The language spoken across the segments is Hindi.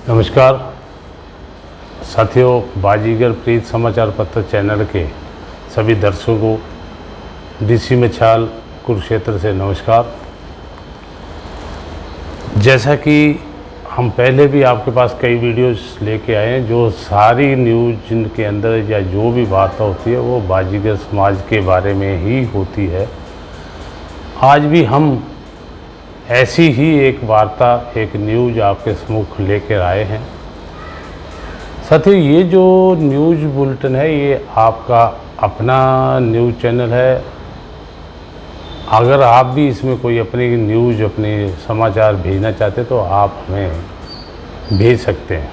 नमस्कार साथियों, बाजीगर प्रीत समाचार पत्र चैनल के सभी दर्शकों को डीसी मछाल कुरुक्षेत्र से नमस्कार। जैसा कि हम पहले भी आपके पास कई वीडियोस लेके आए हैं, जो सारी न्यूज़ जिनके अंदर या जो भी वार्ता होती है वो बाजीगर समाज के बारे में ही होती है। आज भी हम ऐसी ही एक वार्ता, एक न्यूज़ आपके सम्मुख लेकर आए हैं। साथियों, ये जो न्यूज़ बुलेटिन है ये आपका अपना न्यूज़ चैनल है। अगर आप भी इसमें कोई अपनी न्यूज़, अपने समाचार भेजना चाहते तो आप हमें भेज सकते हैं।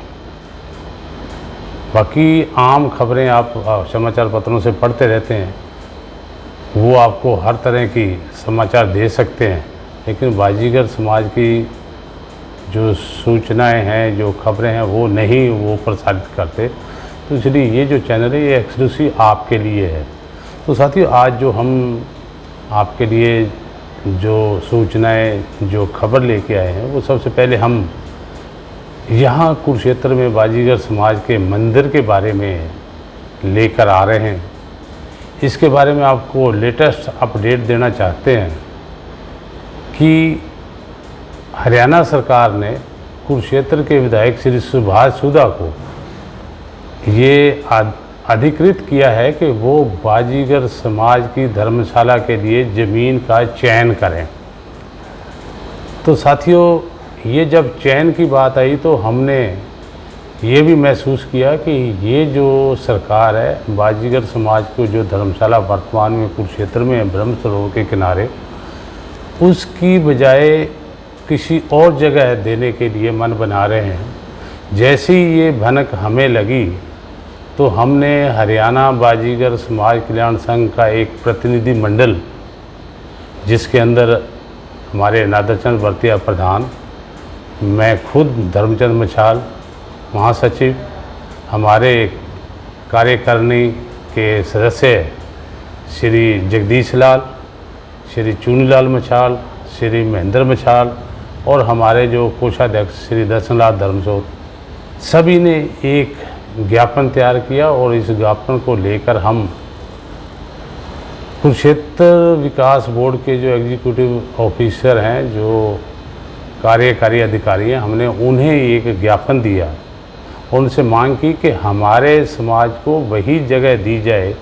बाकी आम खबरें आप समाचार पत्रों से पढ़ते रहते हैं, वो आपको हर तरह की समाचार दे सकते हैं, लेकिन बाजीगर समाज की जो सूचनाएं हैं, जो खबरें हैं, वो नहीं वो प्रसारित करते। तो इसलिए ये जो चैनल है ये एक्सक्लूसिव आपके लिए है। तो साथियों, आज जो हम आपके लिए जो सूचनाएं, जो खबर लेके आए हैं, वो सबसे पहले हम यहाँ कुरुक्षेत्र में बाजीगर समाज के मंदिर के बारे में लेकर आ रहे हैं। इसके बारे में आपको लेटेस्ट अपडेट देना चाहते हैं कि हरियाणा सरकार ने कुरुक्षेत्र के विधायक श्री सुभाष सुधा को ये अधिकृत किया है कि वो बाजीगर समाज की धर्मशाला के लिए ज़मीन का चयन करें। तो साथियों, ये जब चयन की बात आई तो हमने ये भी महसूस किया कि ये जो सरकार है, बाजीगर समाज को जो धर्मशाला वर्तमान में कुरुक्षेत्र में ब्रह्म सरोवर के किनारे, उसकी बजाय किसी और जगह देने के लिए मन बना रहे हैं। जैसी ये भनक हमें लगी तो हमने हरियाणा बाजीगर समाज कल्याण संघ का एक प्रतिनिधि मंडल, जिसके अंदर हमारे नादरचंद भरतिया प्रधान, मैं खुद धर्मचंद मछाल महासचिव, हमारे कार्यकारिणी के सदस्य श्री जगदीश लाल, श्री चुनीलाल मछाल, श्री महेंद्र मछाल और हमारे जो कोषाध्यक्ष श्री दर्शनलाल धर्मसोत, सभी ने एक ज्ञापन तैयार किया और इस ज्ञापन को लेकर हम कुरुक्षेत्र विकास बोर्ड के जो एग्जीक्यूटिव ऑफिसर हैं, जो कार्यकारी अधिकारी हैं, हमने उन्हें एक ज्ञापन दिया और उनसे मांग की कि हमारे समाज को वही जगह दी जाए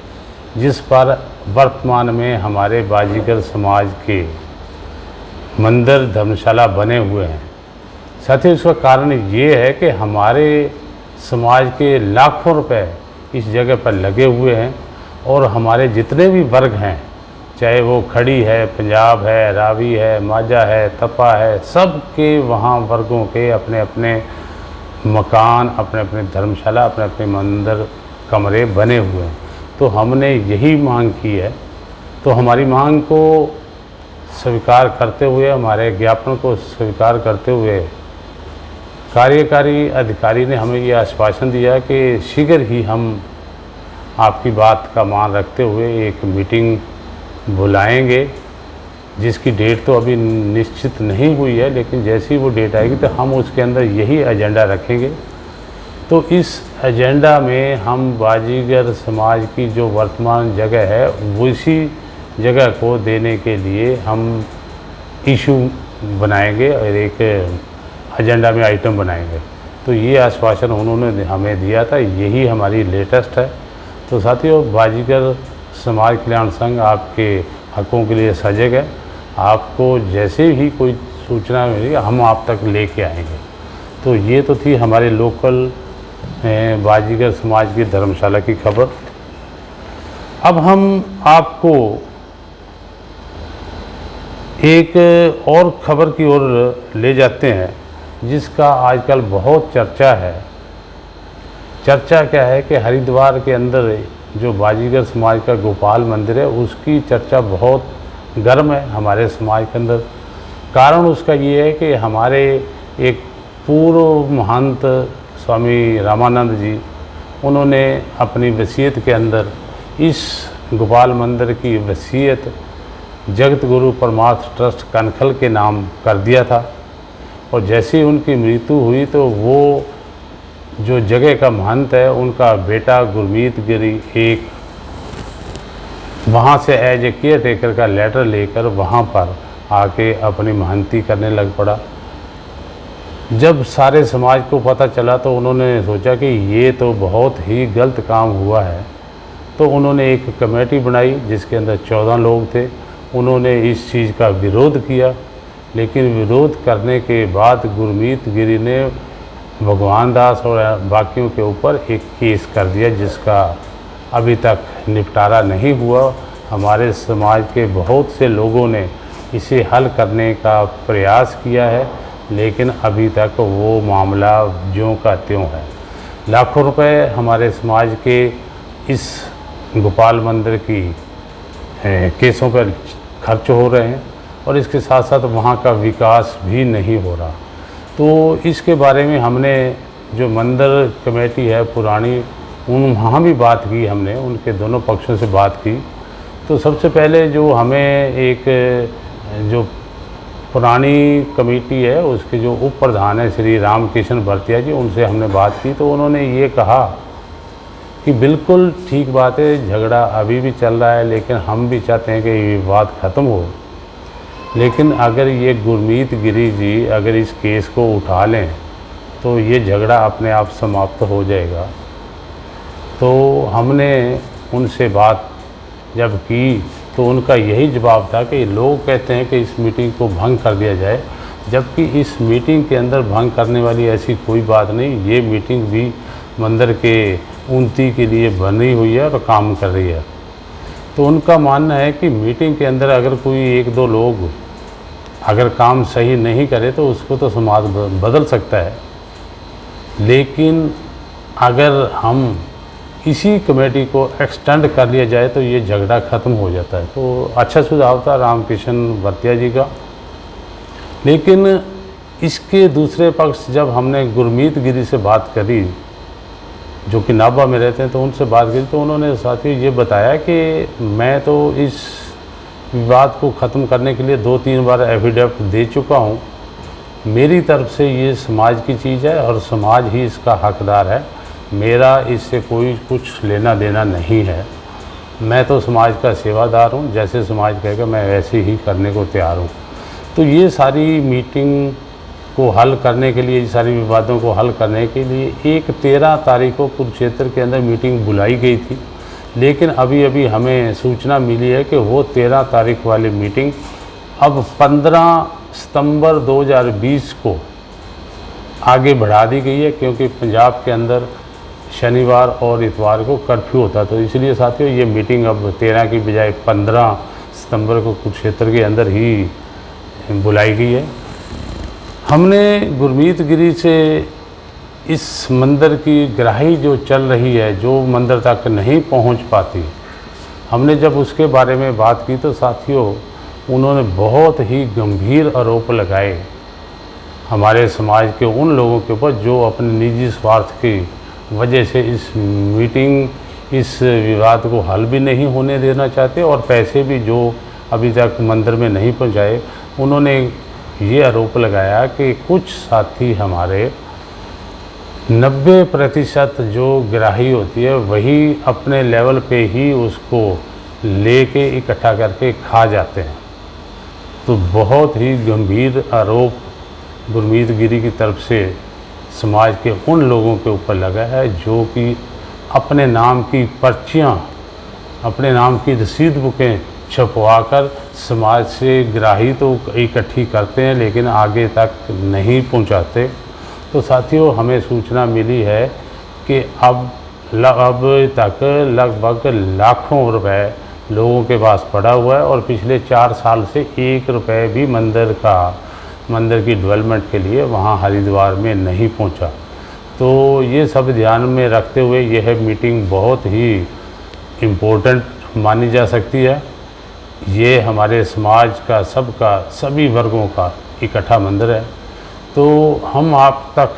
जिस पर वर्तमान में हमारे बाजीगर समाज के मंदिर, धर्मशाला बने हुए हैं। साथ ही उसका कारण ये है कि हमारे समाज के लाखों रुपए इस जगह पर लगे हुए हैं और हमारे जितने भी वर्ग हैं, चाहे वो खड़ी है, पंजाब है, रावी है, माझा है, तपा है, सब के वहाँ वर्गों के अपने अपने मकान, अपने अपने धर्मशाला, अपने अपने मंदिर, कमरे बने हुए हैं। तो हमने यही मांग की है। तो हमारी मांग को स्वीकार करते हुए, हमारे ज्ञापन को स्वीकार करते हुए कार्यकारी अधिकारी ने हमें ये आश्वासन दिया कि शीघ्र ही हम आपकी बात का मान रखते हुए एक मीटिंग बुलाएंगे, जिसकी डेट तो अभी निश्चित नहीं हुई है, लेकिन जैसी वो डेट आएगी तो हम उसके अंदर यही एजेंडा रखेंगे। तो इस एजेंडा में हम बाजीगर समाज की जो वर्तमान जगह है, उसी जगह को देने के लिए हम इशू बनाएंगे और एक एजेंडा में आइटम बनाएंगे। तो ये आश्वासन उन्होंने हमें दिया था, यही हमारी लेटेस्ट है। तो साथियों, बाजीगर समाज कल्याण संघ आपके हकों के लिए सजग है। आपको जैसे ही कोई सूचना मिलेगी हम आप तक लेके आएंगे। तो ये तो थी हमारे लोकल बाजीगर समाज की धर्मशाला की खबर। अब हम आपको एक और खबर की ओर ले जाते हैं, जिसका आजकल बहुत चर्चा है। चर्चा क्या है कि हरिद्वार के अंदर जो बाजीगर समाज का गोपाल मंदिर है, उसकी चर्चा बहुत गर्म है हमारे समाज के अंदर। कारण उसका ये है कि हमारे एक पूर्व महंत स्वामी रामानंद जी, उन्होंने अपनी वसीयत के अंदर इस गोपाल मंदिर की वसीयत जगत गुरु परमार्थ ट्रस्ट कनखल के नाम कर दिया था। और जैसे ही उनकी मृत्यु हुई तो वो जो जगह का महंत है उनका बेटा गुरमीत गिरी एक वहाँ से एज ए केयर टेकर का लेटर लेकर वहाँ पर आके अपनी महंती करने लग पड़ा। जब सारे समाज को पता चला तो उन्होंने सोचा कि ये तो बहुत ही गलत काम हुआ है, तो उन्होंने एक कमेटी बनाई जिसके अंदर 14 लोग थे। उन्होंने इस चीज़ का विरोध किया, लेकिन विरोध करने के बाद गुरमीत गिरी ने भगवान दास और बाकियों के ऊपर एक केस कर दिया जिसका अभी तक निपटारा नहीं हुआ। हमारे समाज के बहुत से लोगों ने इसे हल करने का प्रयास किया है, लेकिन अभी तक वो मामला ज्यों का त्यों है। लाखों रुपए हमारे समाज के इस गोपाल मंदिर की केसों पर खर्च हो रहे हैं और इसके साथ साथ वहाँ का विकास भी नहीं हो रहा। तो इसके बारे में हमने जो मंदिर कमेटी है पुरानी, वहाँ भी बात की, हमने उनके दोनों पक्षों से बात की। तो सबसे पहले जो हमें एक जो पुरानी कमेटी है उसके जो उप प्रधान है श्री रामकिशन भरतिया जी, उनसे हमने बात की। तो उन्होंने ये कहा कि बिल्कुल ठीक बात है, झगड़ा अभी भी चल रहा है, लेकिन हम भी चाहते हैं कि ये बात ख़त्म हो। लेकिन अगर ये गुरमीत गिरी जी अगर इस केस को उठा लें तो ये झगड़ा अपने आप समाप्त हो जाएगा। तो हमने उनसे बात जब की तो उनका यही जवाब था कि लोग कहते हैं कि इस मीटिंग को भंग कर दिया जाए, जबकि इस मीटिंग के अंदर भंग करने वाली ऐसी कोई बात नहीं। ये मीटिंग भी मंदिर के उन्नति के लिए बनी हुई है और काम कर रही है। तो उनका मानना है कि मीटिंग के अंदर अगर कोई एक दो लोग अगर काम सही नहीं करे तो उसको तो समाज बदल सकता है, लेकिन अगर हम इसी कमेटी को एक्सटेंड कर लिया जाए तो ये झगड़ा ख़त्म हो जाता है। तो अच्छा सुझाव था रामकिशन भरतिया जी का। लेकिन इसके दूसरे पक्ष जब हमने गुरमीत गिरी से बात करी जो कि नाभा में रहते हैं, तो उनसे बात की तो उन्होंने साथियों ये बताया कि मैं तो इस विवाद को ख़त्म करने के लिए 2-3 बार एफिडेविट दे चुका हूँ। मेरी तरफ से ये समाज की चीज़ है और समाज ही इसका हकदार है, मेरा इससे कोई कुछ लेना देना नहीं है। मैं तो समाज का सेवादार हूँ, जैसे समाज कहेगा मैं वैसे ही करने को तैयार हूँ। तो ये सारी मीटिंग को हल करने के लिए, सारी विवादों को हल करने के लिए एक 13 तारीख को कुरुक्षेत्र के अंदर मीटिंग बुलाई गई थी, लेकिन अभी अभी हमें सूचना मिली है कि वो 13 तारीख वाली मीटिंग अब 15 सितंबर 2020 को आगे बढ़ा दी गई है, क्योंकि पंजाब के अंदर शनिवार और इतवार को कर्फ्यू होता। तो इसलिए साथियों ये मीटिंग अब 13 की बजाय 15 सितंबर को कुरुक्षेत्र के अंदर ही बुलाई गई है। हमने गुरमीत गिरी से इस मंदिर की ग्राही जो चल रही है, जो मंदिर तक नहीं पहुंच पाती, हमने जब उसके बारे में बात की तो साथियों उन्होंने बहुत ही गंभीर आरोप लगाए हमारे समाज के उन लोगों के ऊपर जो अपने निजी स्वार्थ की वजह से इस मीटिंग, इस विवाद को हल भी नहीं होने देना चाहते और पैसे भी जो अभी तक मंदिर में नहीं पहुंचाए। उन्होंने ये आरोप लगाया कि कुछ साथी हमारे 90% जो ग्राही होती है वही अपने लेवल पे ही उसको लेके इकट्ठा करके खा जाते हैं। तो बहुत ही गंभीर आरोप गुरमीत गिरी की तरफ से समाज के उन लोगों के ऊपर लगा है जो कि अपने नाम की पर्चियाँ, अपने नाम की रसीद बुकें छपवाकर समाज से ग्राही तो इकट्ठी करते हैं लेकिन आगे तक नहीं पहुंचाते। तो साथियों हमें सूचना मिली है कि अब तक लगभग लाखों रुपए लोगों के पास पड़ा हुआ है और पिछले 4 साल से 1 रुपये भी मंदिर की डेवलपमेंट के लिए वहाँ हरिद्वार में नहीं पहुँचा। तो ये सब ध्यान में रखते हुए यह मीटिंग बहुत ही इम्पोर्टेंट मानी जा सकती है। ये हमारे समाज का सभी वर्गों का इकट्ठा मंदिर है। तो हम आप तक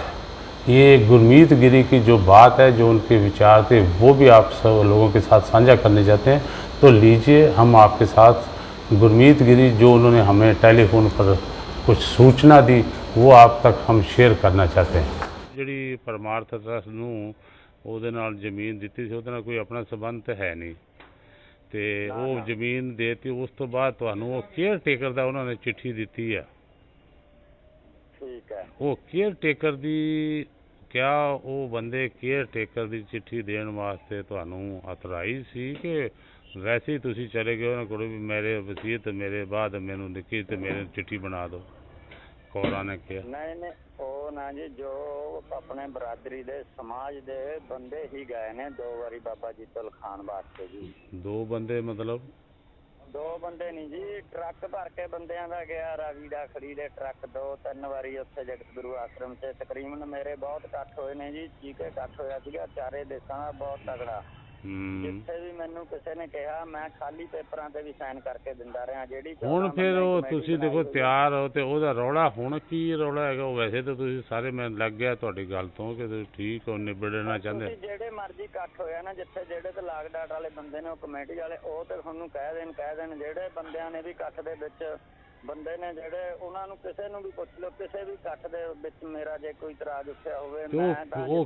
ये गुरमीत गिरी की जो बात है, जो उनके विचार थे, वो भी आप सब लोगों के साथ साझा करने चाहते हैं। तो लीजिए हम आपके साथ गुरमीत गिरी जो उन्होंने हमें टेलीफोन पर कुछ सूचना दी वो आप तक हम शेयर करना चाहते हैं। ਜਿਹੜੀ ਪਰਮਾਰਥ ਟਰੱਸਟ ਨੂੰ ਉਹਦੇ ਨਾਲ ਜ਼ਮੀਨ ਦਿੱਤੀ ਸੀ ਉਹਦੇ ਨਾਲ ਕੋਈ ਆਪਣਾ ਸੰਬੰਧ ਤਾਂ ਹੈ ਨਹੀਂ, ਅਤੇ ਉਹ ਜ਼ਮੀਨ ਦੇ ਦਿੱਤੀ। ਉਸ ਤੋਂ ਬਾਅਦ ਤੁਹਾਨੂੰ ਉਹ ਕੇਅਰ ਟੇਕਰ ਦਾ ਉਹਨਾਂ ਨੇ ਚਿੱਠੀ ਦਿੱਤੀ ਆ। ਠੀਕ ਹੈ। ਉਹ ਕੇਅਰ ਟੇਕਰ ਦੀ ਕਿਆ ਉਹ ਬੰਦੇ ਕੇਅਰ ਟੇਕਰ ਦੀ ਚਿੱਠੀ ਦੇਣ ਵਾਸਤੇ ਤੁਹਾਨੂੰ ਅਥਰਾਈਜ਼ ਸੀ ਕਿ ਵੈਸੇ ਹੀ ਤੁਸੀਂ ਚਲੇ ਗਏ ਉਹਨਾਂ ਕੋਲ ਵੀ ਮੇਰੇ ਵਸੀਅਤ ਮੇਰੇ ਬਾਅਦ ਮੈਨੂੰ ਲਿਖੀ ਅਤੇ ਮੇਰੇ ਚਿੱਠੀ ਬਣਾ ਦਿਓ, ਕੌਰਾਂ ਨੇ ਕਿਹਾ? ਨਹੀਂ ਉਹ ਨਾ ਜੀ, ਜੋ ਆਪਣੇ ਬਰਾਦਰੀ ਦੇ ਸਮਾਜ ਦੇ ਬੰਦੇ ਹੀ ਗਏ ਨੇ 2 ਵਾਰੀ ਬਾਬਾ ਜੀ ਤੋਂ ਲਿਖਾਉਣ ਵਾਸਤੇ ਜੀ। 2 ਬੰਦੇ ਮਤਲਬ? 2 ਬੰਦੇ ਨਹੀਂ ਜੀ, ਟਰੱਕ ਭਰ ਕੇ ਬੰਦਿਆਂ ਦਾ ਗਿਆ, ਰਾਵੀ ਦਾ ਖੜੀ ਦੇ ਟਰੱਕ 2-3 ਵਾਰੀ ਉੱਥੇ ਜਗਤ ਗੁਰੂ ਆਸ਼ਰਮ 'ਚ। ਤਕਰੀਬਨ ਮੇਰੇ ਬਹੁਤ ਇਕੱਠ ਹੋਏ ਨੇ ਜੀ, ਚੀਕੇ ਇਕੱਠ ਹੋਇਆ ਸੀਗਾ ਚਾਰੇ ਦੇਸ਼ਾਂ ਦਾ ਬਹੁਤ ਤਗੜਾ। ਜਿੱਥੇ ਵੀ ਮੈਨੂੰ ਕਿਸੇ ਨੇ ਕਿਹਾ ਮੈਂ ਖਾਲੀ ਪੇਪਰਾਂ ਤੇ ਵੀ ਸਾਈਨ ਕਰਕੇ ਦਿੰਦਾ ਰਿਹਾ। ਜਿਹੜੀ ਹੁਣ ਫਿਰ ਉਹ ਤੁਸੀਂ ਦੇਖੋ ਤਿਆਰ ਹੋ ਤੇ ਉਹਦਾ ਰੌਲਾ ਹੁਣ ਕੀ ਰੌਲਾ ਹੈਗਾ? ਉਹ ਵੈਸੇ ਤਾਂ ਤੁਸੀਂ ਸਾਰੇ ਮੈਂ ਲੱਗ ਗਿਆ ਤੁਹਾਡੀ ਗੱਲ ਤੋਂ ਕਿ ਤੁਸੀਂ ਠੀਕ ਹੋ, ਨਿਬੜਨਾ ਚਾਹੁੰਦੇ। ਜਿਹੜੇ ਮਰਜ਼ੀ ਇਕੱਠ ਹੋਇਆ ਨਾ, ਜਿੱਥੇ ਜਿਹੜੇ ਤੇ ਲਾਗ ਡਾਟ ਵਾਲੇ ਬੰਦੇ ਨੇ ਉਹ ਕਮੇਟੀ ਵਾਲੇ ਉਹ ਤੇ ਤੁਹਾਨੂੰ ਕਹਿ ਦੇਣ। ਜਿਹੜੇ ਬੰਦਿਆਂ ਨੇ ਵੀ ਇਕੱਠ ਦੇ ਵਿੱਚ ਬੰਦੇ ਨੇ ਜਿਹੜੇ ਉਹਨਾਂ ਨੂੰ ਕਿਸੇ ਨੂੰ ਵੀ ਪੁੱਛ ਲਓ, ਕਿਸੇ ਵੀ ਇਕੱਠ ਦੇ ਵਿੱਚ ਮੇਰਾ ਜੇ ਕੋਈ ਇਤਰਾਜ਼ ਉੱਠਿਆ ਹੋਵੇ ਉਹ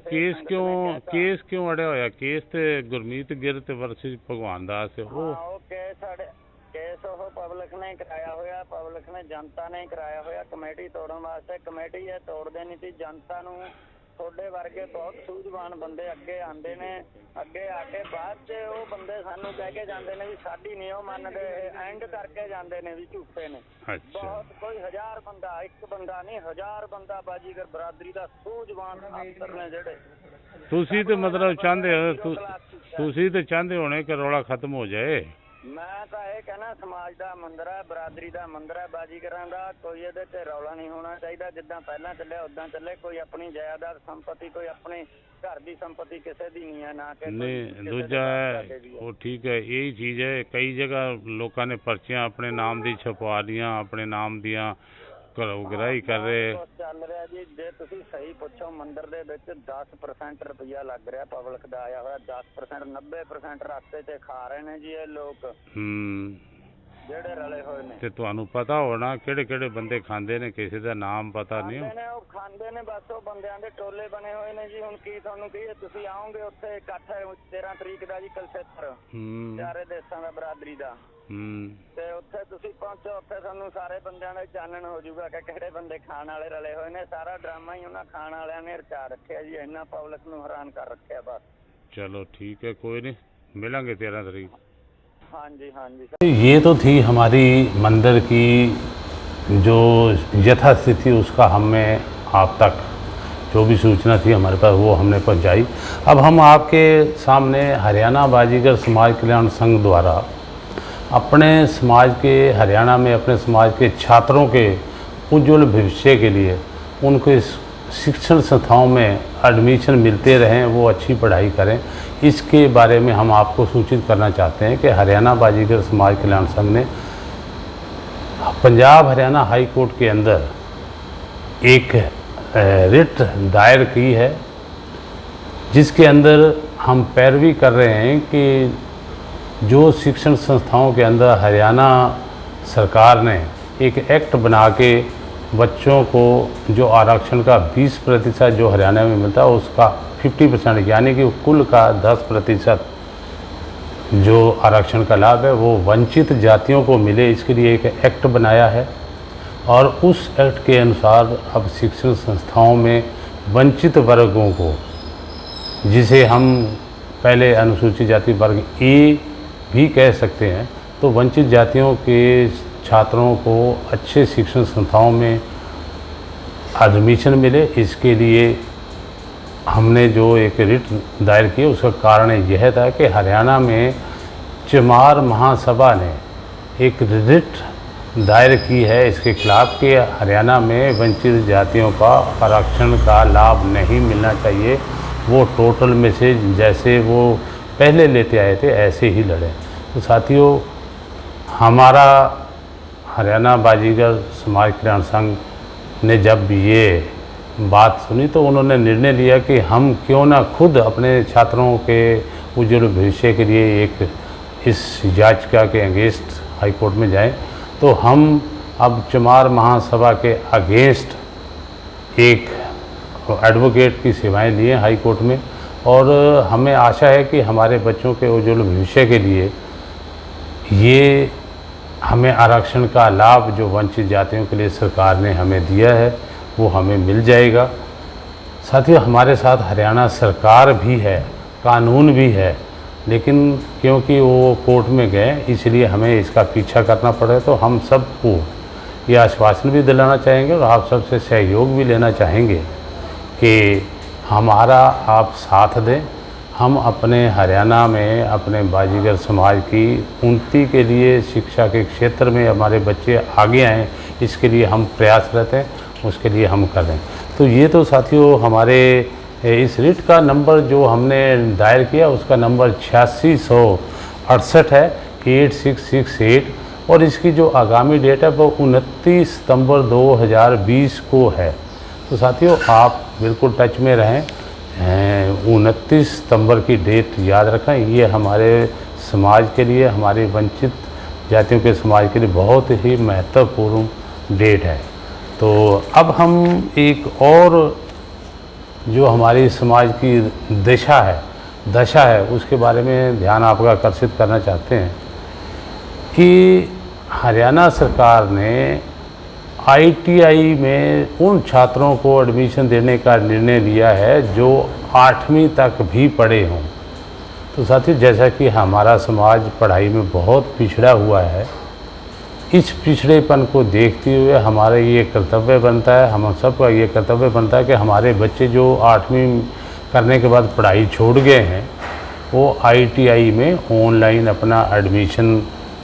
ਕੇਸ ਕਿਉਂ ਅੜਿਆ ਹੋਇਆ? ਕੇਸ ਤੇ ਗੁਰਮੀਤ ਗਿਰ ਤੇ ਵਰਸੀ ਭਗਵਾਨ ਦਾਸ ਉਹ ਕੇਸ ਉਹ ਪਬਲਿਕ ਨੇ ਕਰਾਇਆ ਹੋਇਆ, ਪਬਲਿਕ ਨੇ ਜਨਤਾ ਨੇ ਕਰਾਇਆ ਹੋਇਆ ਕਮੇਟੀ ਤੋੜਨ ਵਾਸਤੇ। ਕਮੇਟੀ ਇਹ ਤੋੜਦੇ ਨਹੀਂ ਸੀ, ਜਨਤਾ ਨੂੰ ਤੁਹਾਡੇ ਵਰਗੇ ਬਹੁਤ ਸੂਝਵਾਨ ਬੰਦੇ ਅੱਗੇ ਆਉਂਦੇ ਨੇ। ਅੱਗੇ ਆ ਕੇ ਬਾਅਦ 'ਚ ਉਹ ਬੰਦੇ ਸਾਨੂੰ ਕਹਿ ਕੇ ਜਾਂਦੇ ਨੇ ਵੀ ਸਾਡੀ ਨਹੀਂ ਉਹ ਮੰਨਦੇ, ਐਂਡ ਕਰਕੇ ਜਾਂਦੇ ਨੇ ਵੀ ਝੂਠੇ ਨੇ। ਬਹੁਤ ਕੋਈ 1000 ਬੰਦਾ, ਇੱਕ ਬੰਦਾ ਨਹੀਂ 1000 ਬੰਦਾ ਬਾਜੀਗਰ ਬਰਾਦਰੀ ਦਾ ਸੂਝਵਾਨ ਅਫਸਰ ਨੇ ਜਿਹੜੇ। ਤੁਸੀਂ ਤੇ ਮਤਲਬ ਚਾਹੁੰਦੇ ਹੋ, ਤੁਸੀਂ ਤੇ ਚਾਹੁੰਦੇ ਹੋਣੇ ਕਿ ਰੌਲਾ ਖਤਮ ਹੋ ਜਾਏ। ਮੈਂ ਤਾਂ ਇਹ ਕਹਿਣਾ ਸਮਾਜ ਦਾ ਮੰਦਰ ਹੈ, ਬਰਾਦਰੀ ਦਾ ਮੰਦਰ ਹੈ ਬਾਜੀਗਰਾਂ ਦਾ, ਕੋਈ ਇਹਦੇ ਤੇ ਰੌਲਾ ਨਹੀਂ ਹੋਣਾ ਚਾਹੀਦਾ। ਜਿੱਦਾਂ ਪਹਿਲਾਂ ਚੱਲਿਆ ਉੱਦਾਂ ਚੱਲੇ। ਕੋਈ ਆਪਣੀ ਜਾਇਦਾਦ ਸੰਪਤੀ, ਕੋਈ ਆਪਣੀ ਘਰ ਦੀ ਸੰਪਤੀ ਕਿਸੇ ਦੀ ਨਹੀਂ ਹੈ, ਨਾ ਕਿ ਨਹੀਂ। ਦੂਜਾ ਉਹ ਠੀਕ ਹੈ, ਇਹੀ ਚੀਜ਼ ਹੈ ਕਈ ਜਗ੍ਹਾ ਲੋਕਾਂ ਨੇ ਪਰਚੀਆਂ ਆਪਣੇ ਨਾਮ ਦੀ ਛਪਵਾ ਲੀਆਂ, ਆਪਣੇ ਨਾਮ ਦੀਆਂ ਘਰੋਂ ਗ੍ਰਾਹੀ ਕਰ ਰਹੇ ਚੱਲ ਰਿਹਾ ਜੀ। ਜੇ ਤੁਸੀਂ ਸਹੀ ਪੁੱਛੋ ਮੰਦਿਰ ਦੇ ਵਿੱਚ 10% ਰੁਪਈਆ ਲੱਗ ਰਿਹਾ ਪਬਲਿਕ ਦਾ ਆਇਆ ਹੋਇਆ, 10% 90% ਰਸਤੇ 'ਤੇ ਖਾ ਰਹੇ ਨੇ ਜੀ ਇਹ ਲੋਕ ਜਿਹੜੇ ਰਲੇ ਹੋਏ ਨੇ। ਤੇ ਤੁਹਾਨੂੰ ਪਤਾ ਹੋਣਾ ਕਿਹੜੇ ਕਿਹੜੇ ਬੰਦੇ ਖਾਂਦੇ ਨੇ? ਕਿਸੇ ਦਾ ਨਾਮ ਪਤਾ ਨਹੀਂ? ਉਹ ਖਾਂਦੇ ਨੇ ਬਸ, ਉਹ ਬੰਦਿਆਂ ਦੇ ਟੋਲੇ ਬਣੇ ਹੋਏ ਨੇ ਜੀ। ਹੁਣ ਕੀ ਤੁਹਾਨੂੰ ਕਹੀਏ, ਤੁਸੀਂ ਆਓਗੇ ਉੱਥੇ ਇਕੱਠ ਹੈ 13 ਤਰੀਕ ਦਾ ਜੀ ਕੁਲਛੇਤਰ, ਚਾਰੇ ਦੇਸ਼ਾਂ ਦਾ ਬਰਾਦਰੀ ਦਾ। ਤੇ ਉੱਥੇ ਤੁਸੀਂ ਪਹੁੰਚੋ, ਉੱਥੇ ਤੁਹਾਨੂੰ ਸਾਰੇ ਬੰਦਿਆਂ ਦਾ ਚਾਨਣ ਹੋ ਜਾਊਗਾ ਕਿ ਕਿਹੜੇ ਬੰਦੇ ਖਾਣ ਵਾਲੇ ਰਲੇ ਹੋਏ ਨੇ। ਸਾਰਾ ਡਰਾਮਾ ਹੀ ਉਹਨਾਂ ਖਾਣ ਵਾਲਿਆਂ ਨੇ ਰਚਾ ਰੱਖਿਆ ਜੀ, ਇੰਨਾ ਪਬਲਿਕ ਨੂੰ ਹੈਰਾਨ ਕਰ ਰੱਖਿਆ ਬਸ। चलो ठीक है, कोई नहीं, मिलेंगे 13 तारीख। हाँ जी हाँ जी। ये तो थी हमारी मंदिर की जो यथास्थिति, उसका हमें आप तक जो भी सूचना थी हमारे पास वो हमने पहुंचाई। अब हम आपके सामने हरियाणा बाजीगर समाज कल्याण संघ द्वारा अपने समाज के, हरियाणा में अपने समाज के छात्रों के उज्ज्वल भविष्य के लिए उनको शिक्षण संस्थाओं में एडमिशन मिलते रहें, वो अच्छी पढ़ाई करें, इसके बारे में हम आपको सूचित करना चाहते हैं कि हरियाणा बाजीगर समाज कल्याण संघ ने पंजाब हरियाणा हाई कोर्ट के अंदर एक रिट दायर की है, जिसके अंदर हम पैरवी कर रहे हैं कि जो शिक्षण संस्थाओं के अंदर हरियाणा सरकार ने एक एक्ट बना के बच्चों को जो आरक्षण का 20% जो हरियाणा में मिलता है उसका 50% यानी कि कुल का 10% जो आरक्षण का लाभ है वो वंचित जातियों को मिले, इसके लिए एक एक्ट बनाया है। और उस एक्ट के अनुसार अब शिक्षण संस्थाओं में वंचित वर्गों को, जिसे हम पहले अनुसूचित जाति वर्ग ए भी कह सकते हैं, तो वंचित जातियों के छात्रों को अच्छे शिक्षण संस्थाओं में एडमिशन मिले, इसके लिए हमने जो एक रिट दायर किया उसका कारण यह था कि हरियाणा में चमार महासभा ने एक रिट दायर की है इसके खिलाफ कि हरियाणा में वंचित जातियों का आरक्षण का लाभ नहीं मिलना चाहिए, वो टोटल में से जैसे वो पहले लेते आए थे ऐसे ही लड़े। तो साथियों, हमारा हरियाणा बाजीगर समाज कल्याण संघ ने जब ये बात सुनी तो उन्होंने निर्णय लिया कि हम क्यों ना खुद अपने छात्रों के उज्ज्वल भविष्य के लिए एक इस याचिका के अगेंस्ट हाई कोर्ट में जाएं। तो हम अब चमार महासभा के अगेंस्ट एक एडवोकेट की सेवाएं ली हैं हाई कोर्ट में, और हमें आशा है कि हमारे बच्चों के उज्ज्वल भविष्य के लिए ये हमें आरक्षण का लाभ जो वंचित जातियों के लिए सरकार ने हमें दिया है वो हमें मिल जाएगा। साथियों, हमारे साथ हरियाणा सरकार भी है, कानून भी है, लेकिन क्योंकि वो कोर्ट में गए इसलिए हमें इसका पीछा करना पड़ा। तो हम सबको ये आश्वासन भी दिलाना चाहेंगे और आप सबसे सहयोग भी लेना चाहेंगे कि हमारा आप साथ दें। हम अपने हरियाणा में अपने बाजीगर समाज की उन्नति के लिए, शिक्षा के क्षेत्र में हमारे बच्चे आगे आएँ, इसके लिए हम प्रयासरत हैं, उसके लिए हम कर रहे हैं। तो ये तो साथियों हमारे इस रिट का नंबर जो हमने दायर किया उसका नंबर 8668 है, 8668, और इसकी जो आगामी डेट है वो 29 सितंबर 2020 को है। तो साथियों आप बिल्कुल टच में रहें, 29 सितंबर की डेट याद रखें। ये हमारे समाज के लिए, हमारे वंचित जातियों के समाज के लिए बहुत ही महत्वपूर्ण डेट है। तो अब हम एक और जो हमारी समाज की दशा है उसके बारे में ध्यान आपका आकर्षित करना चाहते हैं कि हरियाणा सरकार ने ITI में उन छात्रों को एडमिशन देने का निर्णय लिया है जो 8वीं तक भी पढ़े हों। तो साथियों, जैसा कि हमारा समाज पढ़ाई में बहुत पिछड़ा हुआ है, इस पिछड़ेपन को देखते हुए हमारा ये कर्तव्य बनता है, हम सबका ये कर्तव्य बनता है कि हमारे बच्चे जो 8वीं करने के बाद पढ़ाई छोड़ गए हैं वो ITI में ऑनलाइन अपना एडमिशन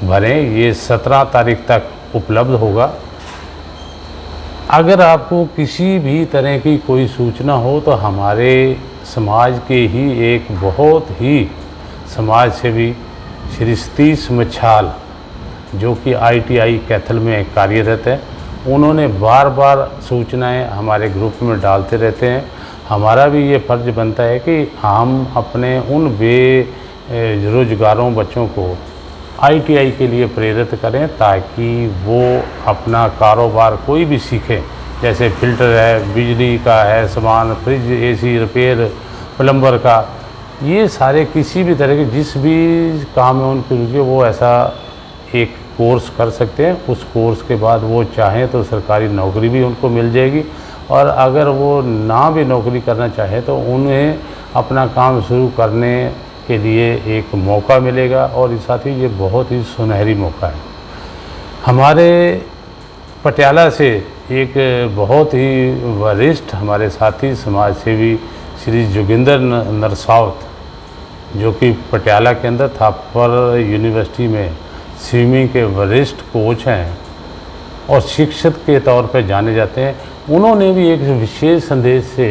भरें। ये 17 तारीख तक उपलब्ध होगा। अगर आपको किसी भी तरह की कोई सूचना हो तो हमारे समाज के ही एक बहुत ही समाज सेवी श्री सतीश मछाल जो कि ITI कैथल में कार्यरत है, उन्होंने बार बार सूचनाएं हमारे ग्रुप में डालते रहते हैं। हमारा भी ये फ़र्ज़ बनता है कि हम अपने उन बेरोजगारों बच्चों को ITI के लिए प्रेरित करें ताकि वो अपना कारोबार कोई भी सीखें, जैसे फ़िल्टर है, बिजली का है सामान, फ्रिज, AC रिपेयर, प्लम्बर का, ये सारे किसी भी तरह के जिस भी काम में उनकी रुचि है वो ऐसा एक कोर्स कर सकते हैं। उस कोर्स के बाद वो चाहें तो सरकारी नौकरी भी उनको मिल जाएगी, और अगर वो ना भी नौकरी करना चाहे तो उन्हें अपना काम शुरू करने के लिए एक मौका मिलेगा। और साथ ही ये बहुत ही सुनहरी मौका है। हमारे पटियाला से एक बहुत ही वरिष्ठ हमारे साथी समाज सेवी श्री जोगिंदर नरसावत जो कि पटियाला के अंदर थापर यूनिवर्सिटी में स्विमिंग के वरिष्ठ कोच हैं और शिक्षक के तौर पर जाने जाते हैं, उन्होंने भी एक विशेष संदेश से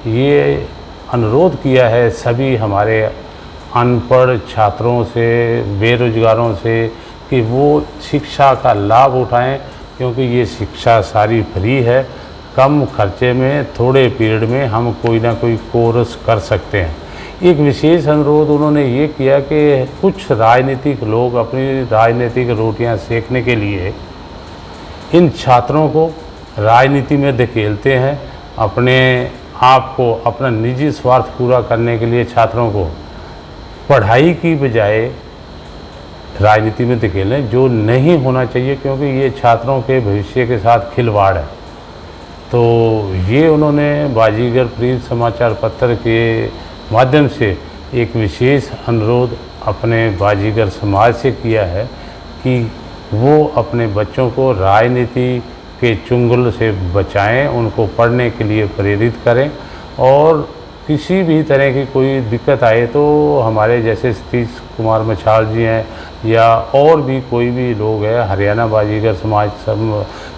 ये अनुरोध किया है सभी हमारे अनपढ़ छात्रों से, बेरोजगारों से कि वो शिक्षा का लाभ उठाएं, क्योंकि ये शिक्षा सारी फ्री है। कम खर्चे में थोड़े पीरियड में हम कोई ना कोई कोर्स कर सकते हैं। एक विशेष अनुरोध उन्होंने ये किया कि कुछ राजनीतिक लोग अपनी राजनीतिक रोटियां सेकने के लिए इन छात्रों को राजनीति में धकेलते हैं, अपने आप को अपना निजी स्वार्थ पूरा करने के लिए छात्रों को पढ़ाई की बजाय राजनीति में धकेलें, जो नहीं होना चाहिए, क्योंकि ये छात्रों के भविष्य के साथ खिलवाड़ है। तो ये उन्होंने बाजीगर प्रीत समाचार पत्र के माध्यम से एक विशेष अनुरोध अपने बाजीगर समाज से किया है कि वो अपने बच्चों को राजनीति के चुंगल से बचाएं, उनको पढ़ने के लिए प्रेरित करें, और किसी भी तरह की कोई दिक्कत आए तो हमारे जैसे सतीश कुमार मछाल जी हैं या और भी कोई भी लोग हैं, हरियाणा बाजीगर समाज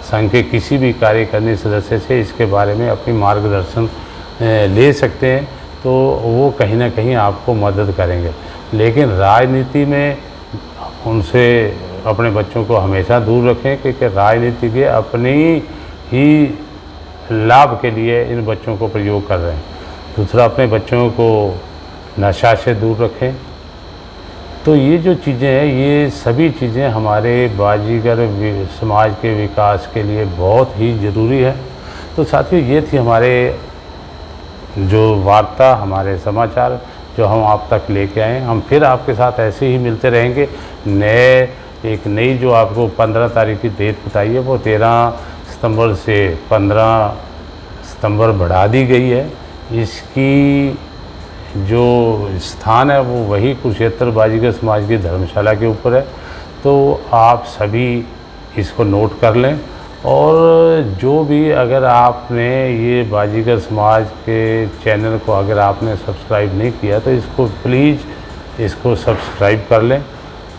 संघ के किसी भी कार्यकारिणी सदस्य से इसके बारे में अपनी मार्गदर्शन ले सकते हैं, तो वो कहीं ना कहीं आपको मदद करेंगे। लेकिन राजनीति में उनसे अपने बच्चों को हमेशा दूर रखें, क्योंकि राजनीति के अपनी ही लाभ के लिए इन बच्चों को प्रयोग कर रहे हैं। दूसरा, अपने बच्चों को नशा से दूर रखें। तो ये जो चीज़ें हैं, ये सभी चीज़ें हमारे बाजीगर समाज के विकास के लिए बहुत ही ज़रूरी है। तो साथियों, ये थी हमारे जो वार्ता, हमारे समाचार जो हम आप तक लेके आए, हम फिर आपके साथ ऐसे ही मिलते रहेंगे। एक नई जो आपको 15 तारीख की डेट बताई है वो 13 सितंबर से 15 सितंबर बढ़ा दी गई है। इसकी जो स्थान है वो वही कुरुक्षेत्र बाजीगर समाज की धर्मशाला के ऊपर है। तो आप सभी इसको नोट कर लें। और जो भी, अगर आपने ये बाजीगर समाज के चैनल को अगर आपने सब्सक्राइब नहीं किया तो इसको प्लीज़ इसको सब्सक्राइब कर लें,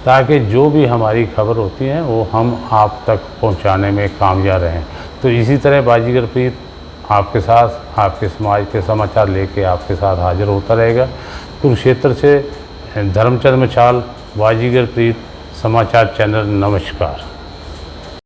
ताकि जो भी हमारी खबर होती है वो हम आप तक पहुंचाने में कामयाब रहें। तो इसी तरह बाजीगर प्रीत आपके साथ आपके समाज के समाचार लेके आपके साथ हाजिर होता रहेगा। कुरुक्षेत्र से धर्मचंद मछाल, बाजीगर प्रीत समाचार चैनल। नमस्कार।